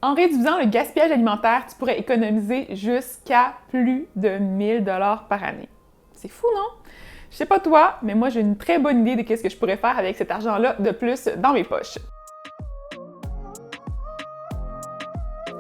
En réduisant le gaspillage alimentaire, tu pourrais économiser jusqu'à plus de 1 000 $ par année. C'est fou, non? Je sais pas toi, mais moi j'ai une très bonne idée de ce que je pourrais faire avec cet argent-là de plus dans mes poches.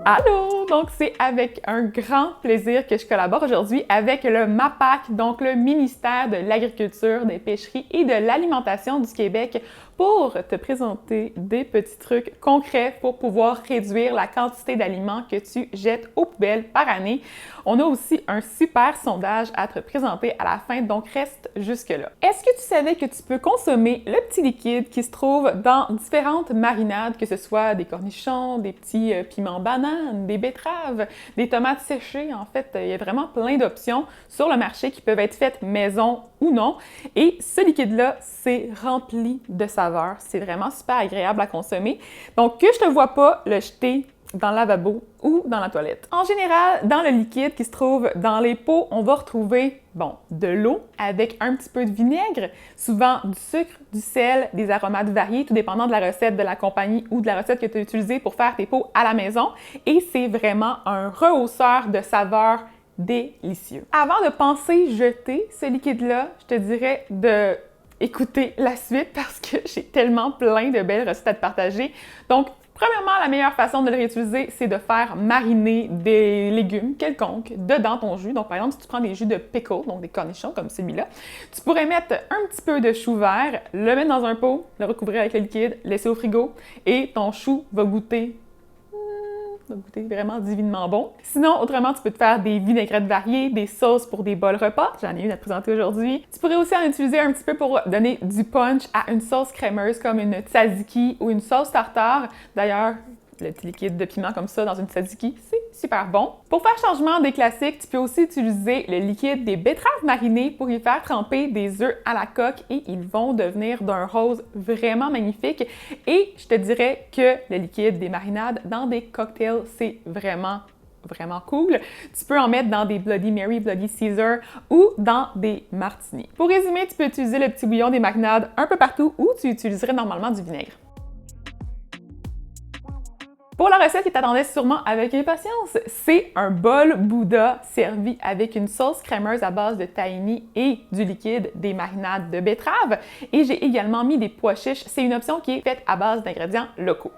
Allô! Donc, c'est avec un grand plaisir que je collabore aujourd'hui avec le MAPAQ, donc le ministère de l'Agriculture, des Pêcheries et de l'Alimentation du Québec, pour te présenter des petits trucs concrets pour pouvoir réduire la quantité d'aliments que tu jettes aux poubelles par année. On a aussi un super sondage à te présenter à la fin, donc reste jusque-là. Est-ce que tu savais que tu peux consommer le petit liquide qui se trouve dans différentes marinades, que ce soit des cornichons, des petits piments bananes, des betteraves, des tomates séchées? En fait, il y a vraiment plein d'options sur le marché qui peuvent être faites maison ou non. Et ce liquide-là, c'est rempli de saveurs. C'est vraiment super agréable à consommer. Donc, que je ne te vois pas le jeter dans le lavabo ou dans la toilette. En général, dans le liquide qui se trouve dans les pots, on va retrouver, de l'eau avec un petit peu de vinaigre, souvent du sucre, du sel, des aromates variés, tout dépendant de la recette de la compagnie ou de la recette que tu as utilisée pour faire tes pots à la maison. Et c'est vraiment un rehausseur de saveurs délicieux. Avant de penser jeter ce liquide-là, je te dirais de écouter la suite parce que j'ai tellement plein de belles recettes à te partager. Donc, premièrement, la meilleure façon de le réutiliser, c'est de faire mariner des légumes quelconques dedans ton jus. Donc, par exemple, si tu prends des jus de pickle, donc des cornichons comme celui-là, tu pourrais mettre un petit peu de chou vert, le mettre dans un pot, le recouvrir avec le liquide, laisser au frigo et ton chou va goûter vraiment divinement bon. Sinon, autrement, tu peux te faire des vinaigrettes variées, des sauces pour des bols repas. J'en ai une à te présenter aujourd'hui. Tu pourrais aussi en utiliser un petit peu pour donner du punch à une sauce crémeuse comme une tzatziki ou une sauce tartare. D'ailleurs, le petit liquide de piment comme ça dans une tzatziki, c'est super bon. Pour faire changement des classiques, tu peux aussi utiliser le liquide des betteraves marinées pour y faire tremper des œufs à la coque et ils vont devenir d'un rose vraiment magnifique. Et je te dirais que le liquide des marinades dans des cocktails, c'est vraiment cool. Tu peux en mettre dans des Bloody Mary, Bloody Caesar ou dans des martinis. Pour résumer, tu peux utiliser le petit bouillon des marinades un peu partout où tu utiliserais normalement du vinaigre. Pour la recette qui t'attendait sûrement avec impatience, c'est un bol Bouddha servi avec une sauce crémeuse à base de tahini et du liquide des marinades de betterave. Et j'ai également mis des pois chiches. C'est une option qui est faite à base d'ingrédients locaux.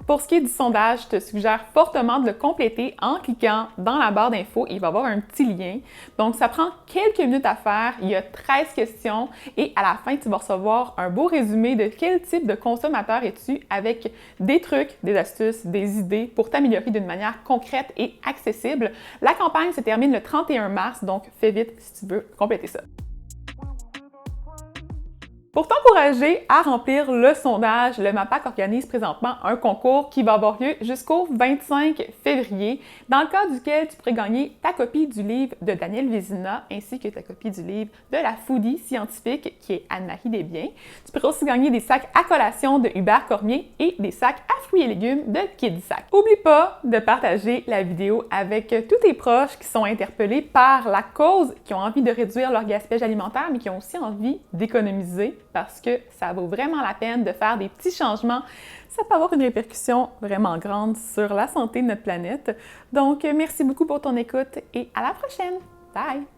Pour ce qui est du sondage, je te suggère fortement de le compléter en cliquant dans la barre d'infos. Il va y avoir un petit lien. Donc, ça prend quelques minutes à faire. Il y a 13 questions et à la fin, tu vas recevoir un beau résumé de quel type de consommateur es-tu avec des trucs, des astuces, des idées pour t'améliorer d'une manière concrète et accessible. La campagne se termine le 31 mars, donc fais vite si tu veux compléter ça. Pour t'encourager à remplir le sondage, le MAPAQ organise présentement un concours qui va avoir lieu jusqu'au 25 février, dans le cadre duquel tu pourrais gagner ta copie du livre de Daniel Vézina ainsi que ta copie du livre de la foodie scientifique qui est Anne-Marie Desbiens. Tu pourrais aussi gagner des sacs à collation de Hubert Cormier et des sacs à fruits et légumes de Kid Sac. N'oublie pas de partager la vidéo avec tous tes proches qui sont interpellés par la cause, qui ont envie de réduire leur gaspillage alimentaire, mais qui ont aussi envie d'économiser, parce que ça vaut vraiment la peine de faire des petits changements. Ça peut avoir une répercussion vraiment grande sur la santé de notre planète. Donc, merci beaucoup pour ton écoute et à la prochaine! Bye!